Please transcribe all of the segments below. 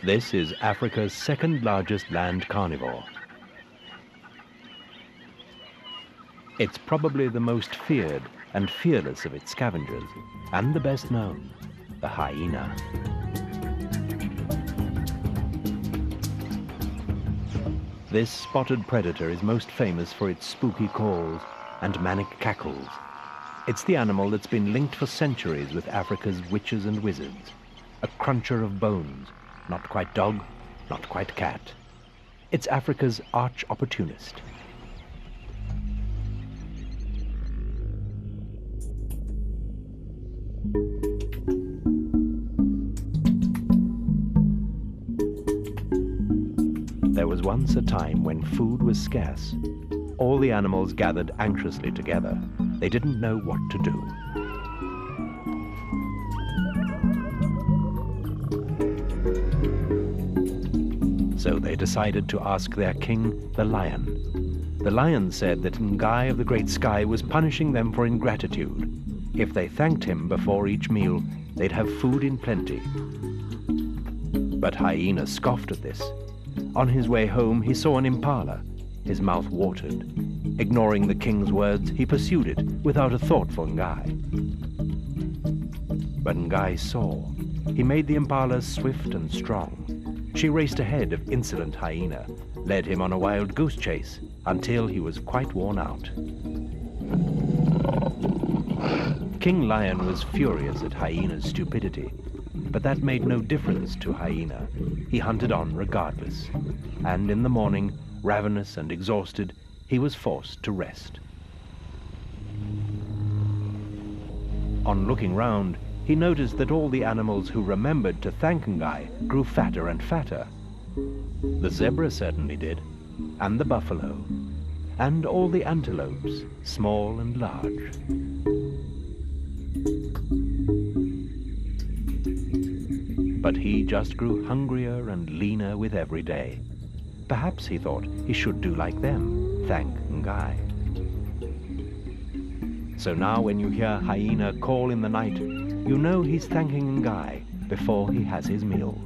This is Africa's second largest land carnivore. It's probably the most feared and fearless of its scavengers, and the best known, the hyena. This spotted predator is most famous for its spooky calls and manic cackles. It's the animal that's been linked for centuries with Africa's witches and wizards, a cruncher of bones, not quite dog, not quite cat. It's Africa's arch opportunist. There was once a time when food was scarce. All the animals gathered anxiously together. They didn't know what to do. So they decided to ask their king, the lion. The lion said that Ngai of the Great Sky was punishing them for ingratitude. If they thanked him before each meal, they'd have food in plenty. But Hyena scoffed at this. On his way home, he saw an impala. His mouth watered. Ignoring the king's words, he pursued it without a thought for Ngai. But Ngai saw. He made the impala swift and strong. She raced ahead of insolent Hyena, led him on a wild goose chase until he was quite worn out. King Lion was furious at Hyena's stupidity, but that made no difference to Hyena. He hunted on regardless, and in the morning, ravenous and exhausted, he was forced to rest. On looking round, he noticed that all the animals who remembered to thank Ngai grew fatter and fatter. The zebra certainly did, and the buffalo, and all the antelopes, small and large. But he just grew hungrier and leaner with every day. Perhaps he thought he should do like them, thank Ngai. So now when you hear Hyena call in the night, you know he's thanking Ngai before he has his meal.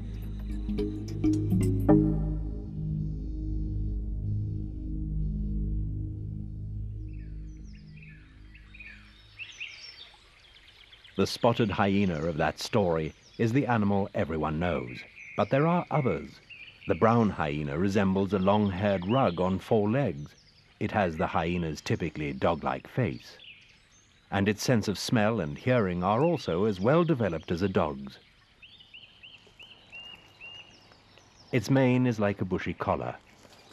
The spotted hyena of that story is the animal everyone knows, but there are others. The brown hyena resembles a long-haired rug on 4 legs. It has the hyena's typically dog-like face. And its sense of smell and hearing are also as well developed as a dog's. Its mane is like a bushy collar.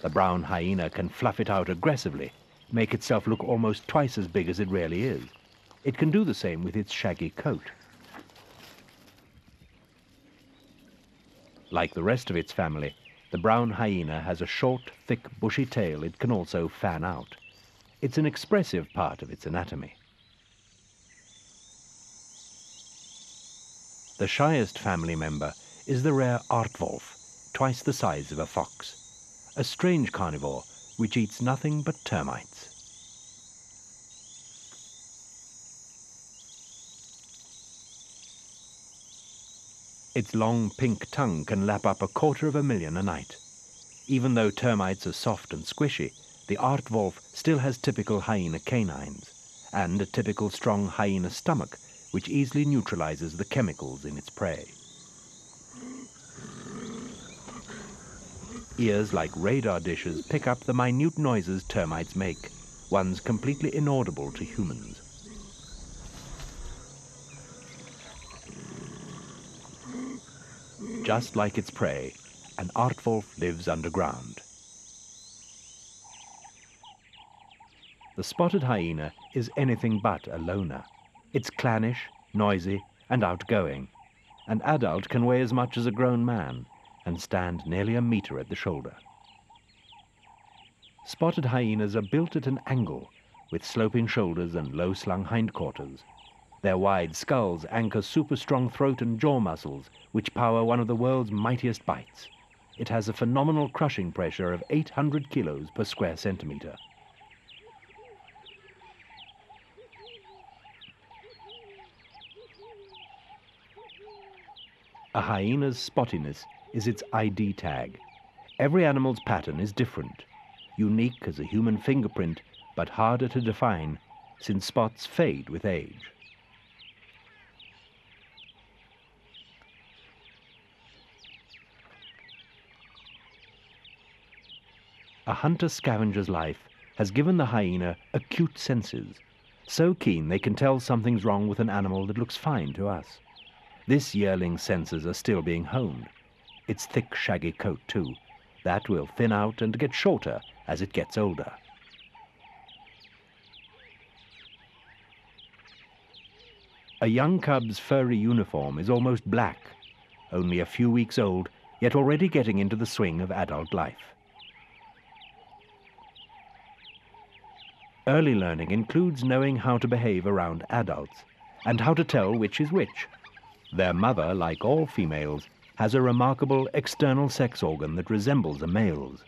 The brown hyena can fluff it out aggressively, make itself look almost twice as big as it really is. It can do the same with its shaggy coat. Like the rest of its family, the brown hyena has a short, thick, bushy tail it can also fan out. It's an expressive part of its anatomy. The shyest family member is the rare aardwolf, twice the size of a fox, a strange carnivore which eats nothing but termites. Its long pink tongue can lap up 250,000 a night. Even though termites are soft and squishy, the aardwolf still has typical hyena canines and a typical strong hyena stomach which easily neutralizes the chemicals in its prey. Ears like radar dishes pick up the minute noises termites make, ones completely inaudible to humans. Just like its prey, an aardwolf lives underground. The spotted hyena is anything but a loner. It's clannish, noisy, and outgoing. An adult can weigh as much as a grown man and stand nearly a meter at the shoulder. Spotted hyenas are built at an angle, with sloping shoulders and low-slung hindquarters. Their wide skulls anchor super-strong throat and jaw muscles, which power one of the world's mightiest bites. It has a phenomenal crushing pressure of 800 kilos per square centimeter. A hyena's spottiness is its ID tag. Every animal's pattern is different, unique as a human fingerprint, but harder to define, since spots fade with age. A hunter-scavenger's life has given the hyena acute senses, so keen they can tell something's wrong with an animal that looks fine to us. This yearling's senses are still being honed. Its thick, shaggy coat, too. That will thin out and get shorter as it gets older. A young cub's furry uniform is almost black, only a few weeks old, yet already getting into the swing of adult life. Early learning includes knowing how to behave around adults and how to tell which is which. Their mother, like all females, has a remarkable external sex organ that resembles a male's.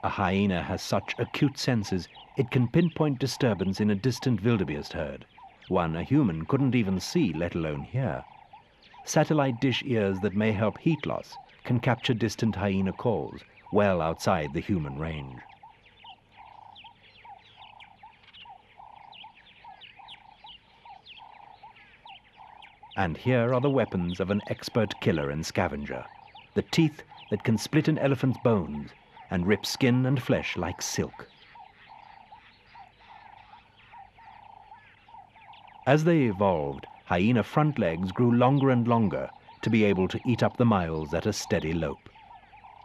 A hyena has such acute senses, it can pinpoint disturbance in a distant wildebeest herd, one a human couldn't even see, let alone hear. Satellite dish ears that may help heat loss can capture distant hyena calls, well outside the human range. And here are the weapons of an expert killer and scavenger, the teeth that can split an elephant's bones and rip skin and flesh like silk. As they evolved, hyena front legs grew longer and longer to be able to eat up the miles at a steady lope.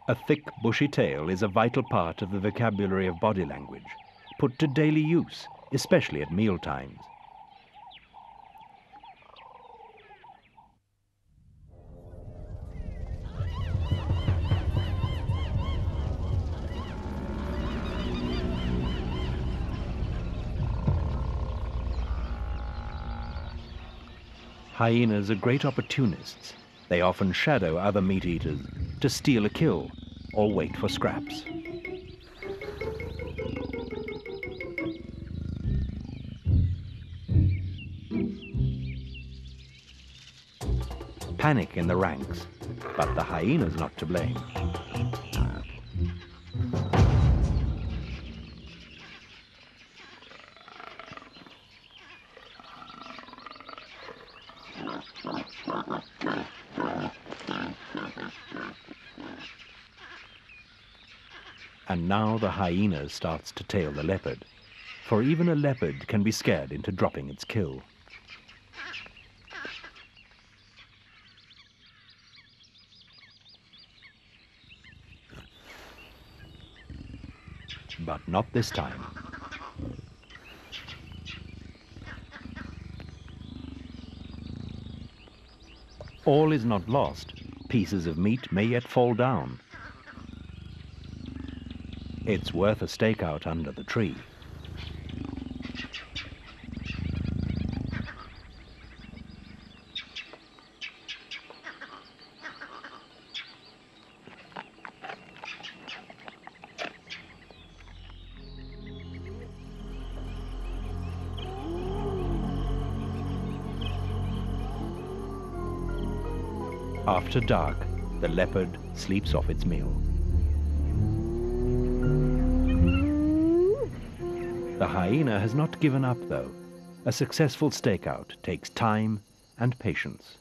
A thick, bushy tail is a vital part of the vocabulary of body language, put to daily use, especially at meal times. Hyenas are great opportunists. They often shadow other meat-eaters to steal a kill or wait for scraps. Panic in the ranks, but the hyena's not to blame. And now the hyena starts to tail the leopard, for even a leopard can be scared into dropping its kill. But not this time. All is not lost. Pieces of meat may yet fall down. It's worth a stakeout under the tree. After dark, the leopard sleeps off its meal. The hyena has not given up, though. A successful stakeout takes time and patience.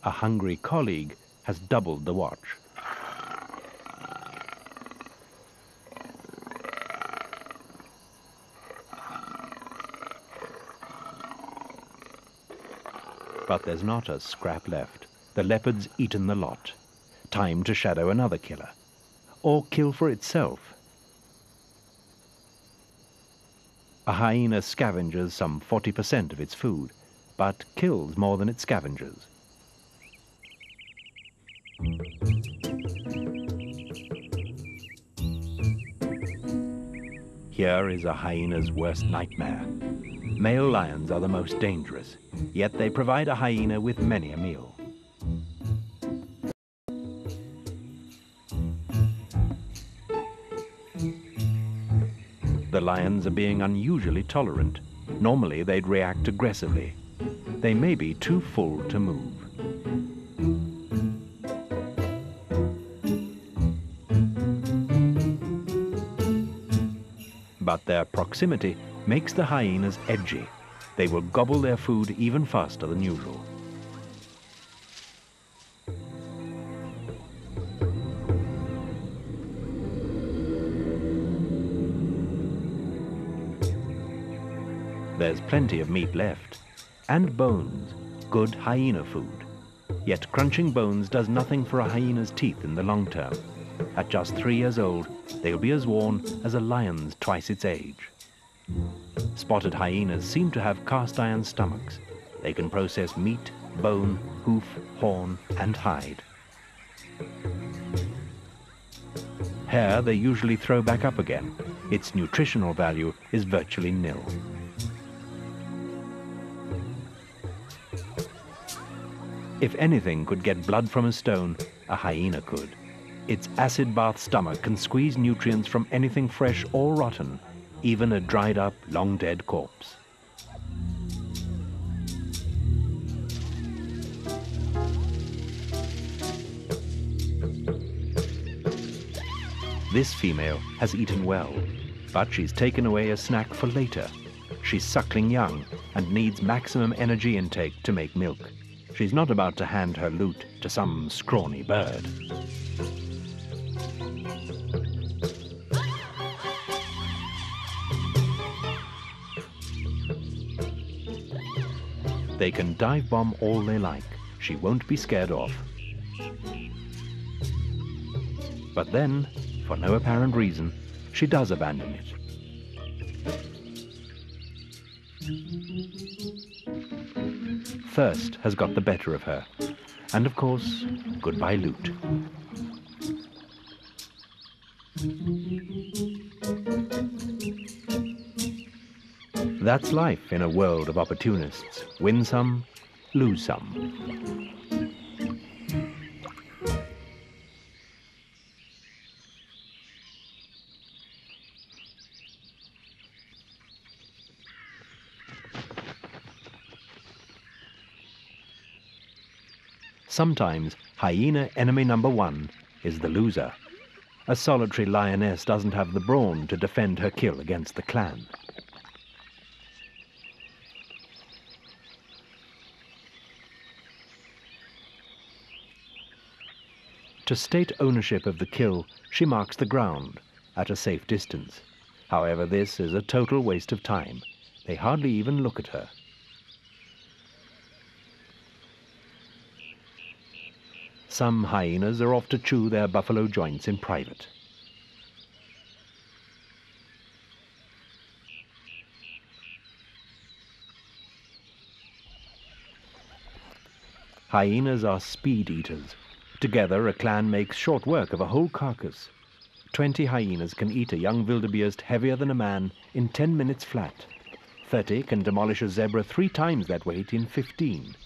A hungry colleague has doubled the watch. But there's not a scrap left. The leopard's eaten the lot. Time to shadow another killer. Or kill for itself. A hyena scavenges some 40% of its food, but kills more than it scavenges. Here is a hyena's worst nightmare. Male lions are the most dangerous, yet they provide a hyena with many a meal. The lions are being unusually tolerant. Normally they'd react aggressively. They may be too full to move. But their proximity makes the hyenas edgy. They will gobble their food even faster than usual. There's plenty of meat left, and bones, good hyena food. Yet crunching bones does nothing for a hyena's teeth in the long term. At just 3 years old, they'll be as worn as a lion's twice its age. Spotted hyenas seem to have cast iron stomachs. They can process meat, bone, hoof, horn, and hide. Hair they usually throw back up again. Its nutritional value is virtually nil. If anything could get blood from a stone, a hyena could. Its acid bath stomach can squeeze nutrients from anything fresh or rotten, even a dried up, long dead corpse. This female has eaten well, but she's taken away a snack for later. She's suckling young and needs maximum energy intake to make milk. She's not about to hand her loot to some scrawny bird. They can dive bomb all they like. She won't be scared off. But then, for no apparent reason, she does abandon it. Thirst has got the better of her. And of course, goodbye loot. That's life in a world of opportunists. Win some, lose some. Sometimes hyena enemy number one is the loser. A solitary lioness doesn't have the brawn to defend her kill against the clan. To state ownership of the kill, she marks the ground at a safe distance. However, this is a total waste of time. They hardly even look at her. Some hyenas are off to chew their buffalo joints in private. Hyenas are speed eaters. Together, a clan makes short work of a whole carcass. 20 hyenas can eat a young wildebeest heavier than a man in 10 minutes flat. 30 can demolish a zebra 3 times that weight in 15.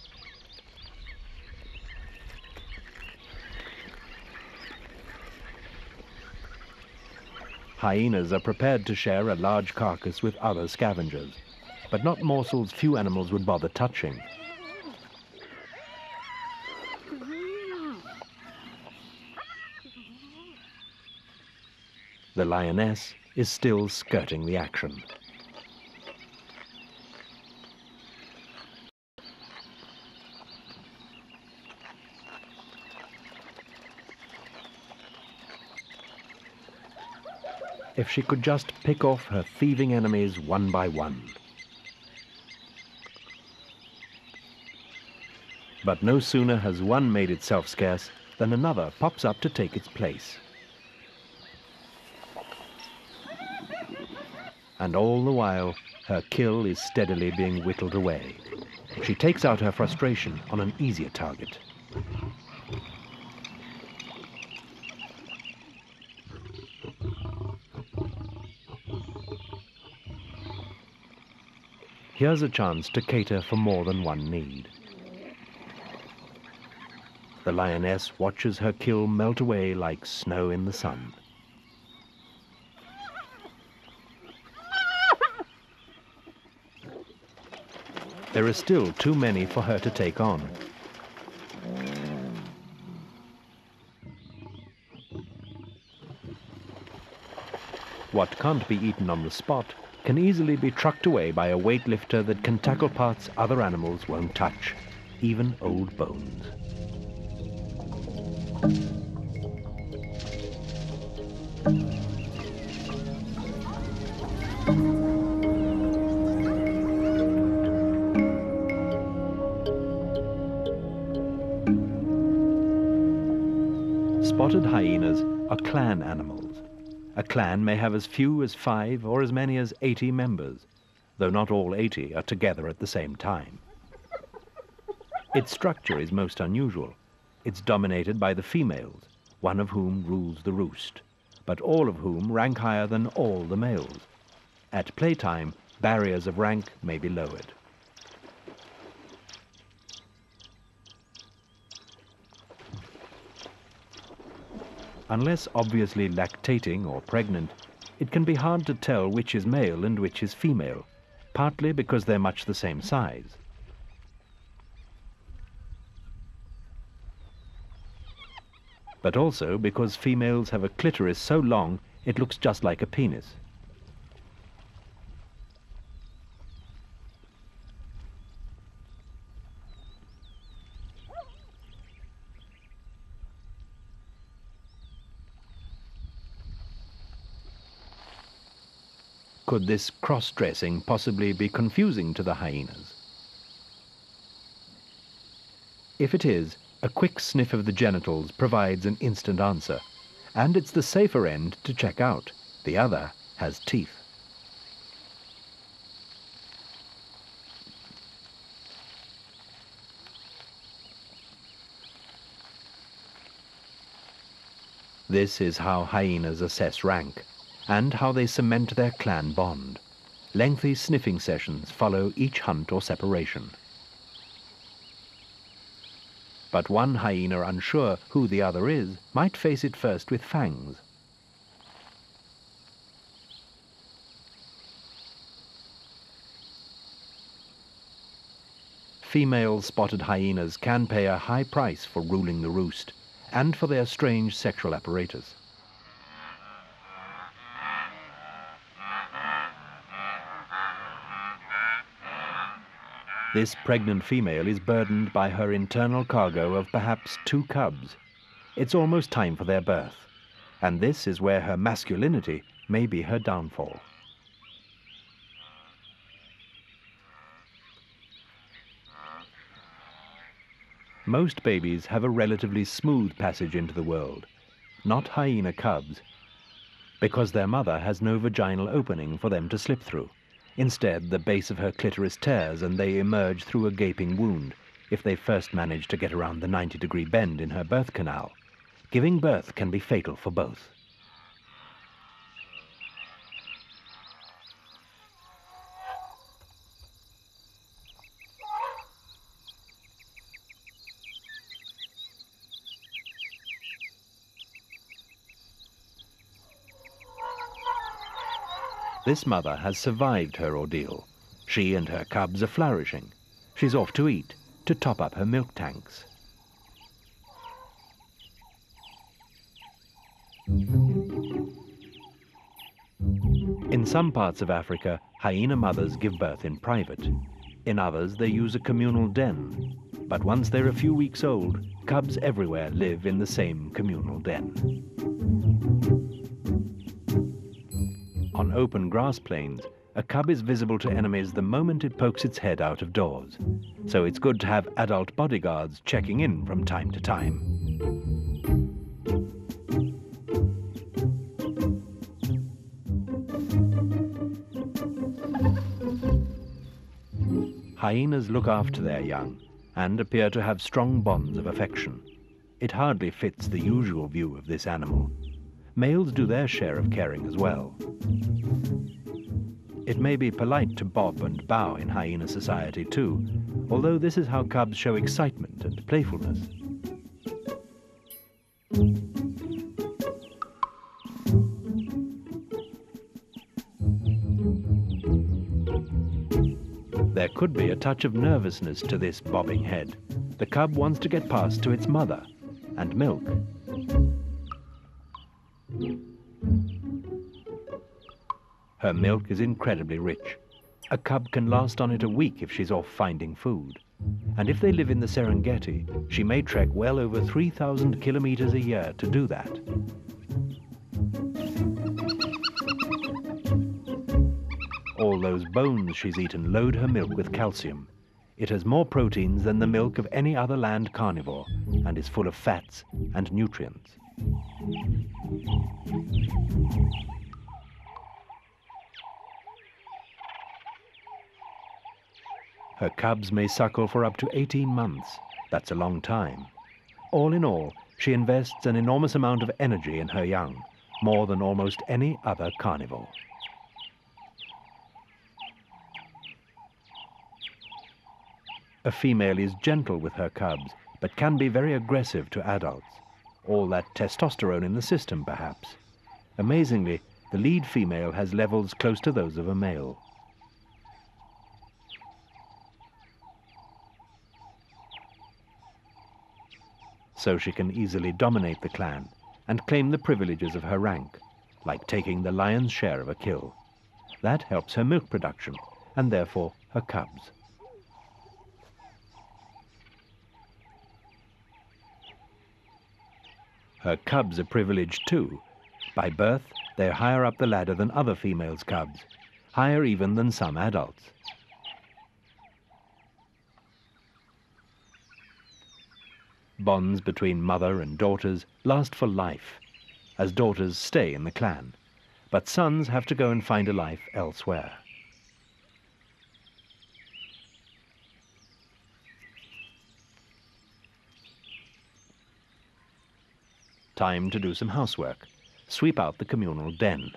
Hyenas are prepared to share a large carcass with other scavengers, but not morsels few animals would bother touching. The lioness is still skirting the action. If she could just pick off her thieving enemies one by one. But no sooner has one made itself scarce than another pops up to take its place. And all the while, her kill is steadily being whittled away. She takes out her frustration on an easier target. Here's a chance to cater for more than one need. The lioness watches her kill melt away like snow in the sun. There are still too many for her to take on. What can't be eaten on the spot can easily be trucked away by a weightlifter that can tackle parts other animals won't touch, even old bones. Spotted hyenas are clan animals. A clan may have as few as 5 or as many as 80 members, though not all 80 are together at the same time. Its structure is most unusual. It's dominated by the females, one of whom rules the roost, but all of whom rank higher than all the males. At playtime, barriers of rank may be lowered. Unless obviously lactating or pregnant, it can be hard to tell which is male and which is female, partly because they're much the same size. But also because females have a clitoris so long it looks just like a penis. Could this cross-dressing possibly be confusing to the hyenas? If it is, a quick sniff of the genitals provides an instant answer, and it's the safer end to check out. The other has teeth. This is how hyenas assess rank, and how they cement their clan bond. Lengthy sniffing sessions follow each hunt or separation. But one hyena unsure who the other is might face it first with fangs. Female spotted hyenas can pay a high price for ruling the roost and for their strange sexual apparatus. This pregnant female is burdened by her internal cargo of perhaps 2 cubs. It's almost time for their birth, and this is where her masculinity may be her downfall. Most babies have a relatively smooth passage into the world, not hyena cubs, because their mother has no vaginal opening for them to slip through. Instead, the base of her clitoris tears and they emerge through a gaping wound if they first manage to get around the 90-degree bend in her birth canal. Giving birth can be fatal for both. This mother has survived her ordeal. She and her cubs are flourishing. She's off to eat, to top up her milk tanks. In some parts of Africa, hyena mothers give birth in private. In others, they use a communal den. But once they're a few weeks old, cubs everywhere live in the same communal den. On open grass plains, A cub is visible to enemies the moment it pokes its head out of doors, so it's good to have adult bodyguards checking in from time to time. Hyenas look after their young and appear to have strong bonds of affection. It hardly fits the usual view of this animal. Males do their share of caring as well. It may be polite to bob and bow in hyena society too, although this is how cubs show excitement and playfulness. There could be a touch of nervousness to this bobbing head. The cub wants to get past to its mother and milk. Her milk is incredibly rich. A cub can last on it a week if she's off finding food. And if they live in the Serengeti, she may trek well over 3,000 kilometers a year to do that. All those bones she's eaten load her milk with calcium. It has more proteins than the milk of any other land carnivore and is full of fats and nutrients. Her cubs may suckle for up to 18 months. That's a long time. All in all, she invests an enormous amount of energy in her young, more than almost any other carnivore. A female is gentle with her cubs, but can be very aggressive to adults. All that testosterone in the system, perhaps. Amazingly, the lead female has levels close to those of a male. So she can easily dominate the clan and claim the privileges of her rank, like taking the lion's share of a kill. That helps her milk production, and therefore her cubs. Her cubs are privileged too. By birth, they're higher up the ladder than other females' cubs, higher even than some adults. Bonds between mother and daughters last for life, as daughters stay in the clan, but sons have to go and find a life elsewhere. Time to do some housework. Sweep out the communal den.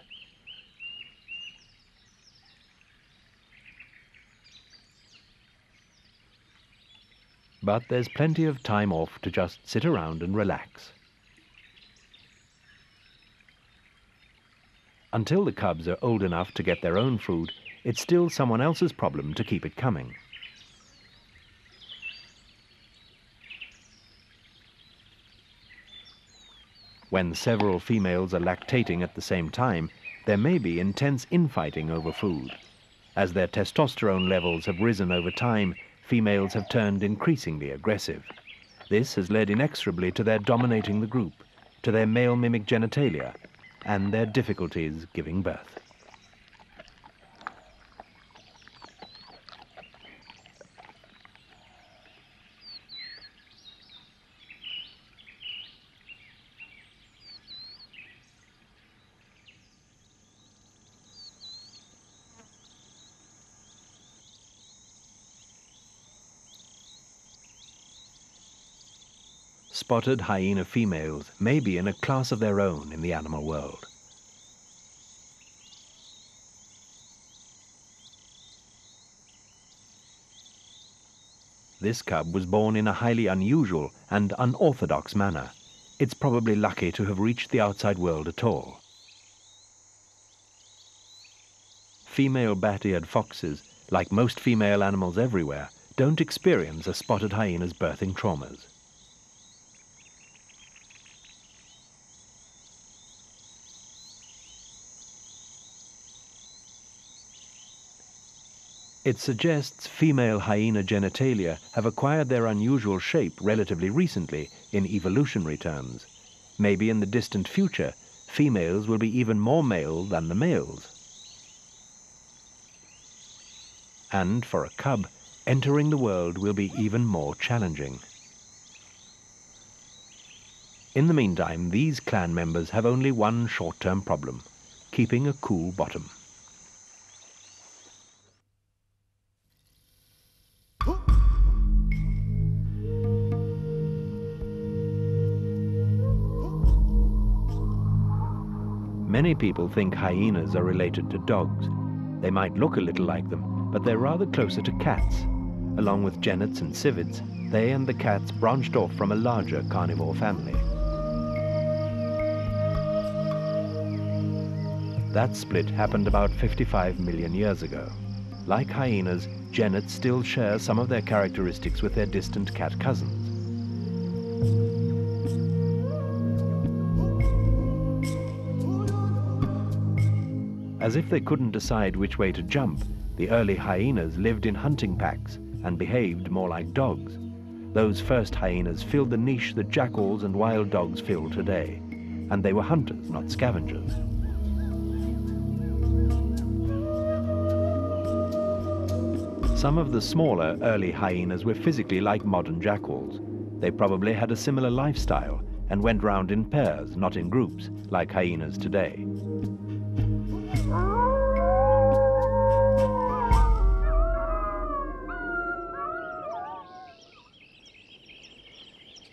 But there's plenty of time off to just sit around and relax. Until the cubs are old enough to get their own food, it's still someone else's problem to keep it coming. When several females are lactating at the same time, there may be intense infighting over food. As their testosterone levels have risen over time, females have turned increasingly aggressive. This has led inexorably to their dominating the group, to their male mimic genitalia, and their difficulties giving birth. Spotted hyena females may be in a class of their own in the animal world. This cub was born in a highly unusual and unorthodox manner. It's probably lucky to have reached the outside world at all. Female bat-eared foxes, like most female animals everywhere, don't experience a spotted hyena's birthing traumas. It suggests female hyena genitalia have acquired their unusual shape relatively recently in evolutionary terms. Maybe in the distant future, females will be even more male than the males. And for a cub, entering the world will be even more challenging. In the meantime, these clan members have only one short-term problem: keeping a cool bottom. Many people think hyenas are related to dogs. They might look a little like them, but they're rather closer to cats. Along with genets and civids, they and the cats branched off from a larger carnivore family. That split happened about 55 million years ago. Like hyenas, genets still share some of their characteristics with their distant cat cousins. As if they couldn't decide which way to jump, the early hyenas lived in hunting packs and behaved more like dogs. Those first hyenas filled the niche that jackals and wild dogs fill today, and they were hunters, not scavengers. Some of the smaller early hyenas were physically like modern jackals. They probably had a similar lifestyle and went round in pairs, not in groups, like hyenas today.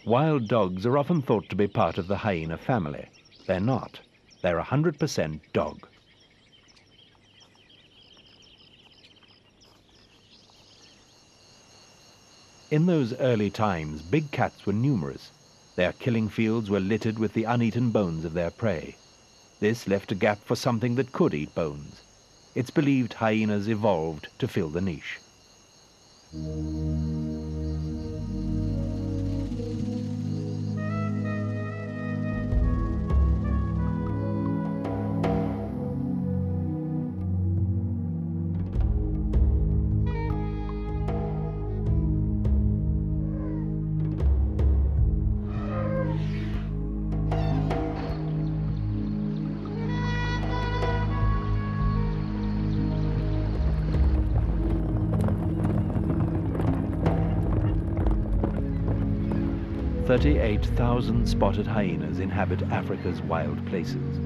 Wild dogs are often thought to be part of the hyena family. They're not. They're 100% dog. In those early times, big cats were numerous. Their killing fields were littered with the uneaten bones of their prey. This left a gap for something that could eat bones. It's believed hyenas evolved to fill the niche. "38,000 spotted hyenas inhabit Africa's wild places.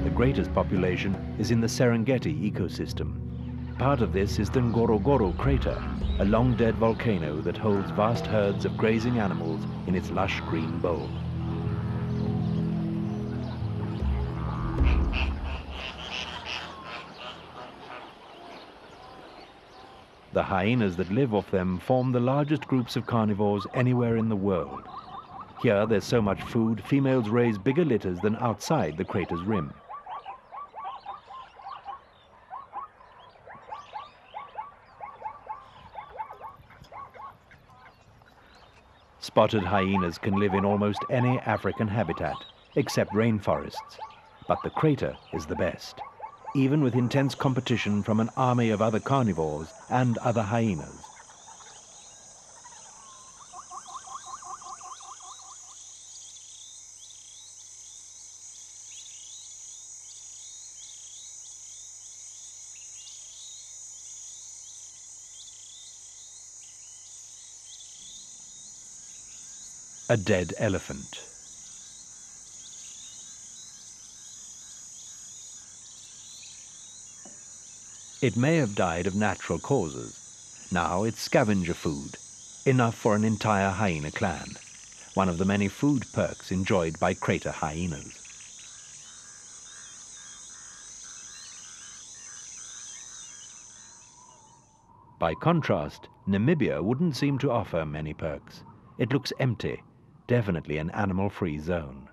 The greatest population is in the Serengeti ecosystem. Part of this is the Ngorongoro crater, a long-dead volcano that holds vast herds of grazing animals in its lush green bowl. The hyenas that live off them form the largest groups of carnivores anywhere in the world. Here there's so much food, females raise bigger litters than outside the crater's rim. Spotted hyenas can live in almost any African habitat, except rainforests. But the crater is the best, even with intense competition from an army of other carnivores and other hyenas. A dead elephant. It may have died of natural causes. Now it's scavenger food, enough for an entire hyena clan, one of the many food perks enjoyed by crater hyenas. By contrast, Namibia wouldn't seem to offer many perks. It looks empty, definitely an animal-free zone.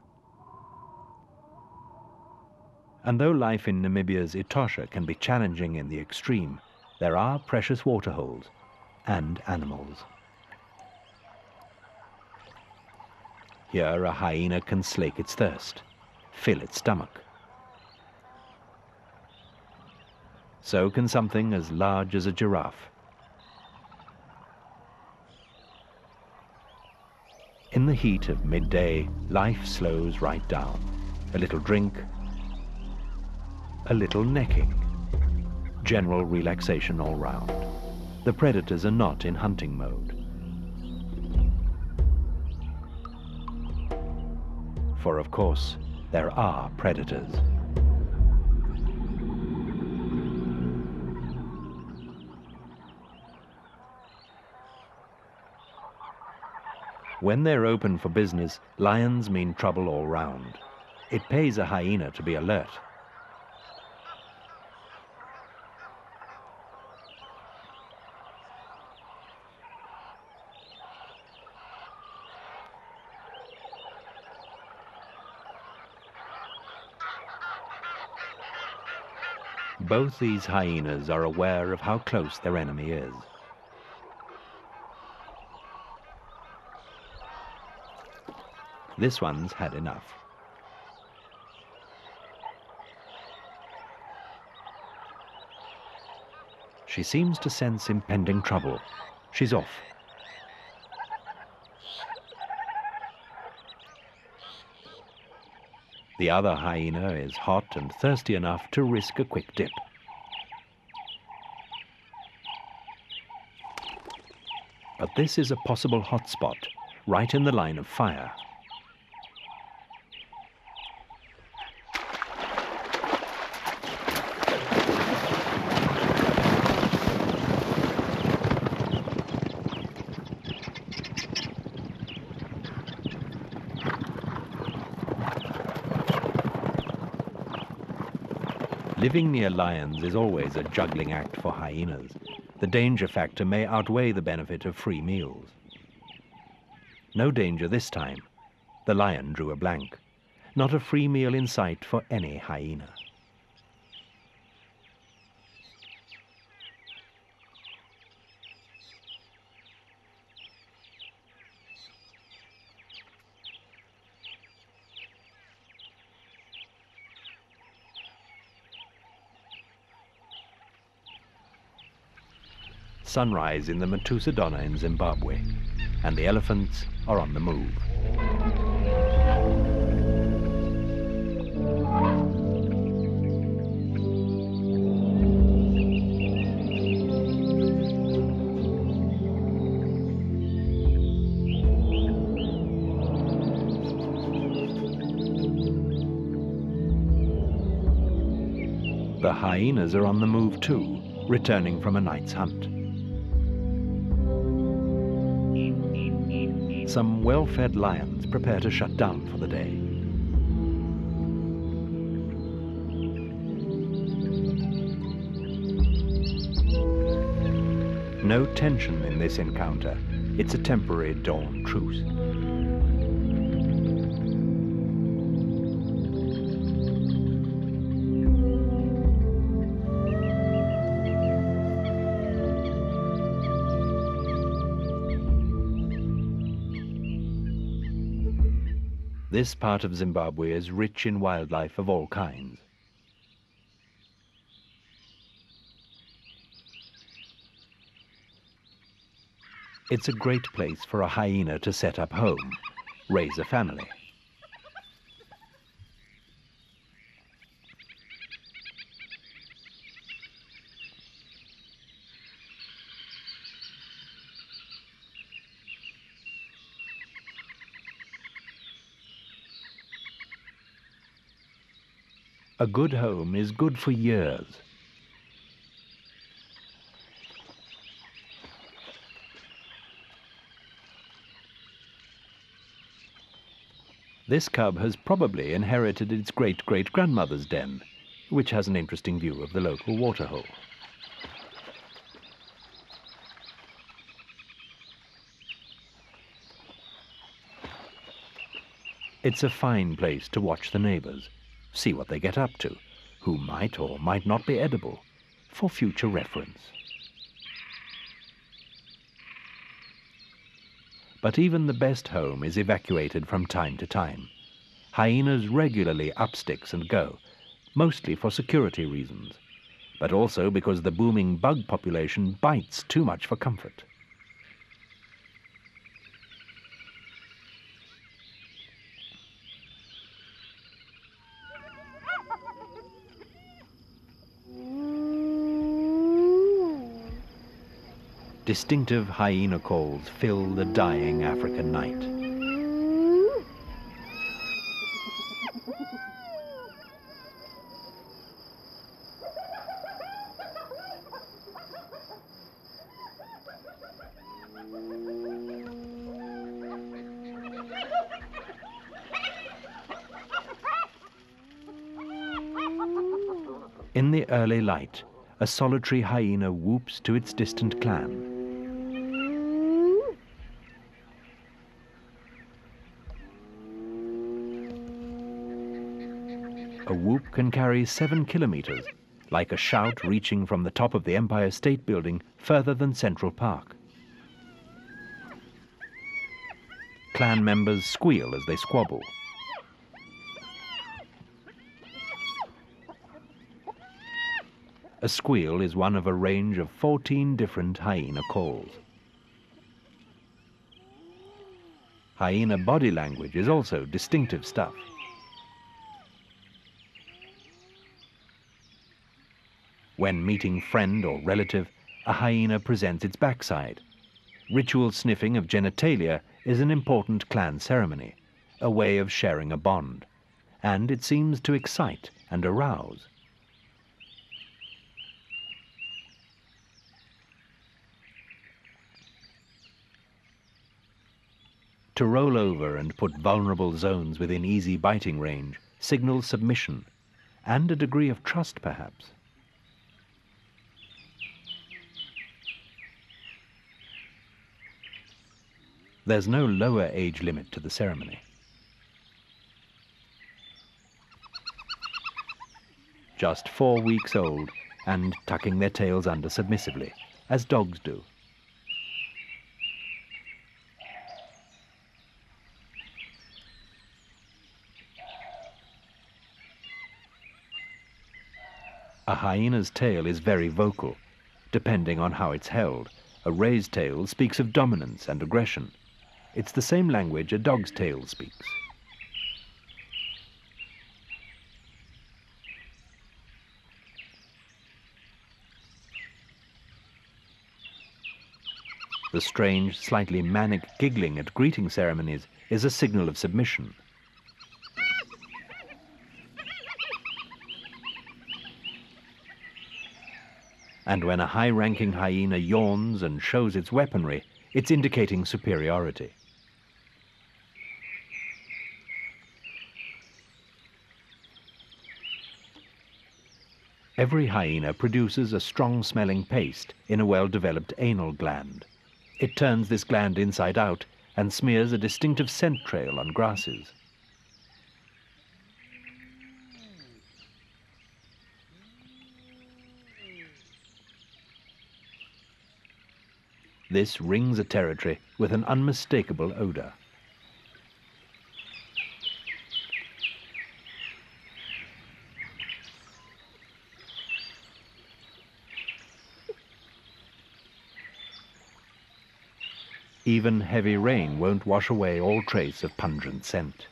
And though life in Namibia's Etosha can be challenging in the extreme, there are precious waterholes and animals. Here a hyena can slake its thirst, fill its stomach. So can something as large as a giraffe. In the heat of midday, life slows right down. A little drink, a little necking. general relaxation all round. The predators are not in hunting mode. For of course, there are predators. When they're open for business, lions mean trouble all round. It pays a hyena to be alert. Both these hyenas are aware of how close their enemy is. This one's had enough. She seems to sense impending trouble. She's off. The other hyena is hot and thirsty enough to risk a quick dip. But this is a possible hotspot, right in the line of fire. Living near lions is always a juggling act for hyenas. The danger factor may outweigh the benefit of free meals. No danger this time. The lion drew a blank. Not a free meal in sight for any hyena. Sunrise in the Matusadonna in Zimbabwe, and the elephants are on the move. The hyenas are on the move too, returning from a night's hunt. Some well-fed lions prepare to shut down for the day. No tension in this encounter. It's a temporary dawn truce. This part of Zimbabwe is rich in wildlife of all kinds. It's a great place for a hyena to set up home, raise a family. A good home is good for years. This cub has probably inherited its great-great-grandmother's den, which has an interesting view of the local waterhole. It's a fine place to watch the neighbors, see what they get up to, who might or might not be edible, for future reference. But even the best home is evacuated from time to time. Hyenas regularly up sticks and go, mostly for security reasons, but also because the booming bug population bites too much for comfort. Distinctive hyena calls fill the dying African night. In the early light, a solitary hyena whoops to its distant clan. A whoop can carry 7 kilometers, like a shout reaching from the top of the Empire State Building further than Central Park. Clan members squeal as they squabble. A squeal is one of a range of 14 different hyena calls. Hyena body language is also distinctive stuff. When meeting friend or relative, a hyena presents its backside. Ritual sniffing of genitalia is an important clan ceremony, a way of sharing a bond, and it seems to excite and arouse. To roll over and put vulnerable zones within easy biting range signals submission, and a degree of trust perhaps. There's no lower age limit to the ceremony. Just 4 weeks old and tucking their tails under submissively, as dogs do. A hyena's tail is very vocal, depending on how it's held. A raised tail speaks of dominance and aggression. It's the same language a dog's tail speaks. The strange, slightly manic giggling at greeting ceremonies is a signal of submission. And when a high-ranking hyena yawns and shows its weaponry, it's indicating superiority. Every hyena produces a strong-smelling paste in a well-developed anal gland. It turns this gland inside out and smears a distinctive scent trail on grasses. This rings a territory with an unmistakable odor. Even heavy rain won't wash away all trace of pungent scent.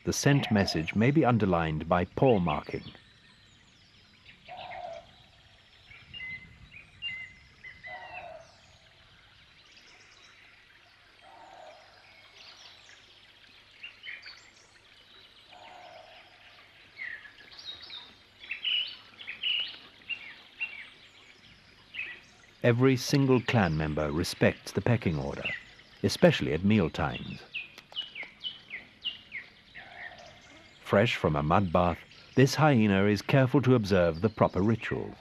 The scent message may be underlined by paw marking. Every single clan member respects the pecking order, especially at meal times. Fresh from a mud bath, this hyena is careful to observe the proper rituals.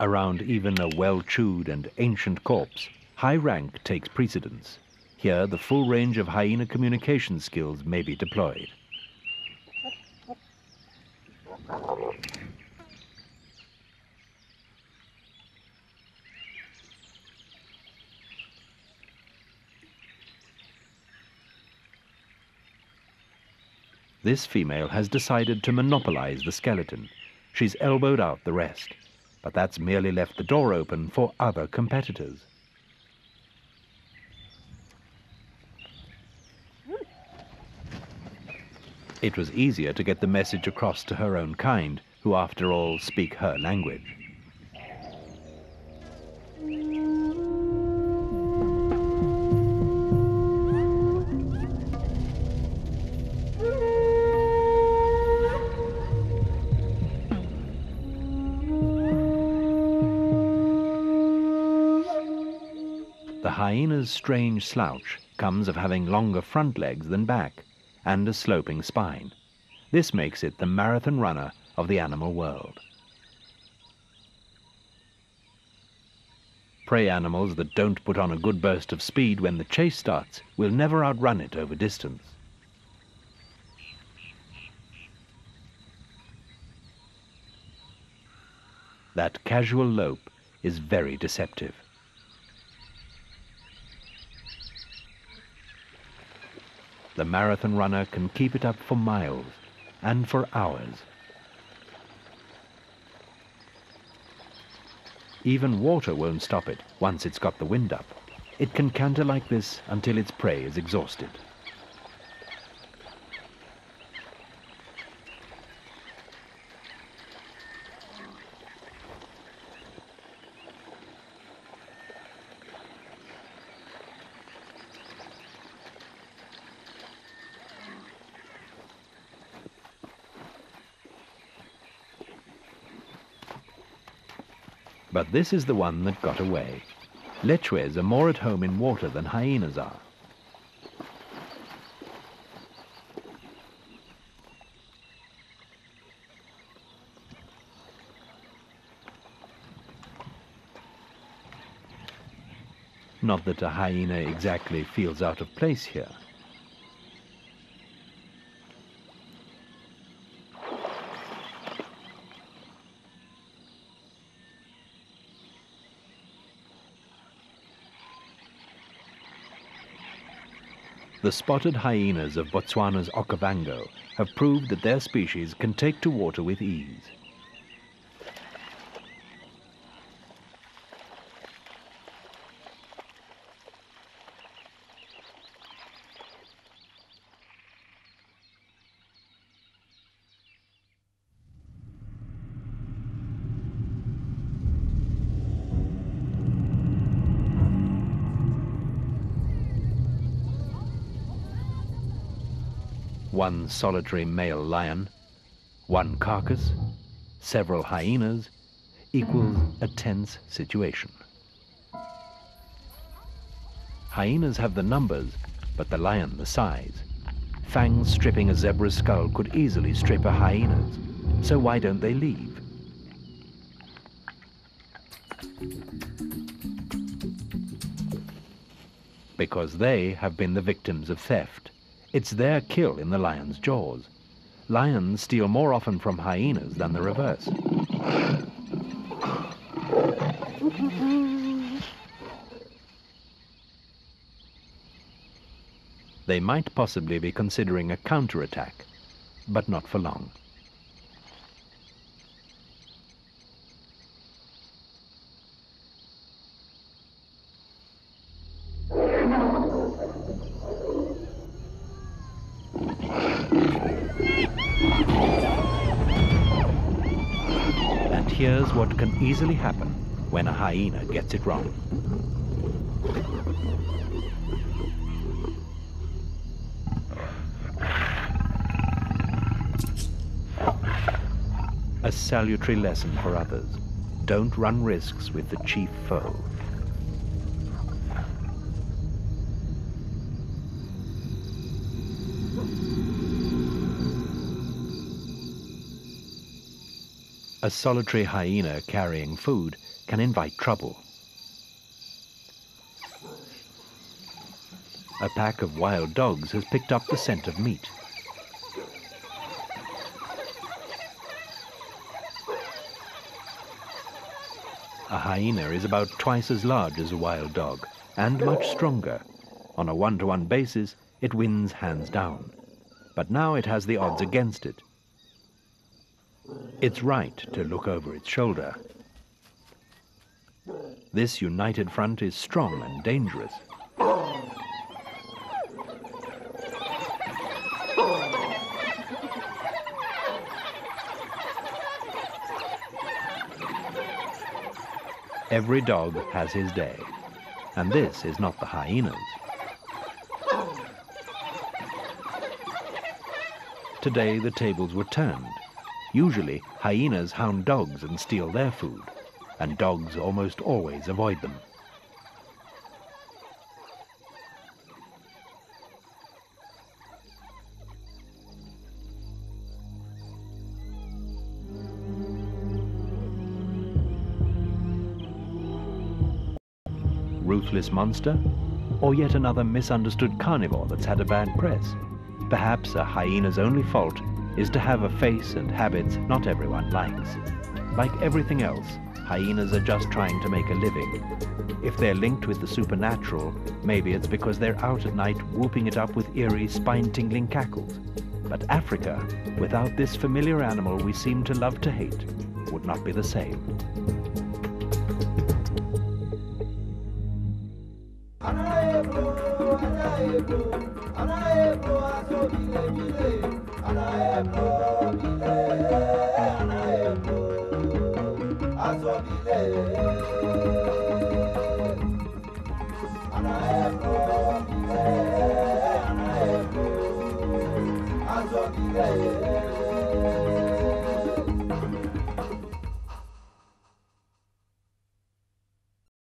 Around even a well-chewed and ancient corpse, high rank takes precedence. Here, the full range of hyena communication skills may be deployed. This female has decided to monopolize the skeleton. She's elbowed out the rest, but that's merely left the door open for other competitors. It was easier to get the message across to her own kind, who after all speak her language. The hyena's strange slouch comes of having longer front legs than back, and a sloping spine. This makes it the marathon runner of the animal world. Prey animals that don't put on a good burst of speed when the chase starts will never outrun it over distance. That casual lope is very deceptive. The marathon runner can keep it up for miles and for hours. Even water won't stop it once it's got the wind up. It can canter like this until its prey is exhausted. But this is the one that got away. Lechwes are more at home in water than hyenas are. Not that a hyena exactly feels out of place here. The spotted hyenas of Botswana's Okavango have proved that their species can take to water with ease. One solitary male lion, one carcass, several hyenas, equals a tense situation. Hyenas have the numbers, but the lion the size. Fangs stripping a zebra's skull could easily strip a hyena's, so why don't they leave? Because they have been the victims of theft. It's their kill in the lion's jaws. Lions steal more often from hyenas than the reverse. They might possibly be considering a counterattack, but not for long. Here's what can easily happen when a hyena gets it wrong. A salutary lesson for others. Don't run risks with the chief foe. A solitary hyena carrying food can invite trouble. A pack of wild dogs has picked up the scent of meat. A hyena is about twice as large as a wild dog and much stronger. On a one-to-one basis, it wins hands down. but now it has the odds against it. It's right to look over its shoulder. This united front is strong and dangerous. Every dog has his day, and this is not the hyenas. Today the tables were turned. Usually hyenas hound dogs and steal their food, and dogs almost always avoid them. Ruthless monster, or yet another misunderstood carnivore that's had a bad press? Perhaps a hyena's only fault is to have a face and habits not everyone likes. Like everything else, hyenas are just trying to make a living. If they're linked with the supernatural, maybe it's because they're out at night whooping it up with eerie, spine-tingling cackles. But Africa, without this familiar animal we seem to love to hate, would not be the same. Anaebo,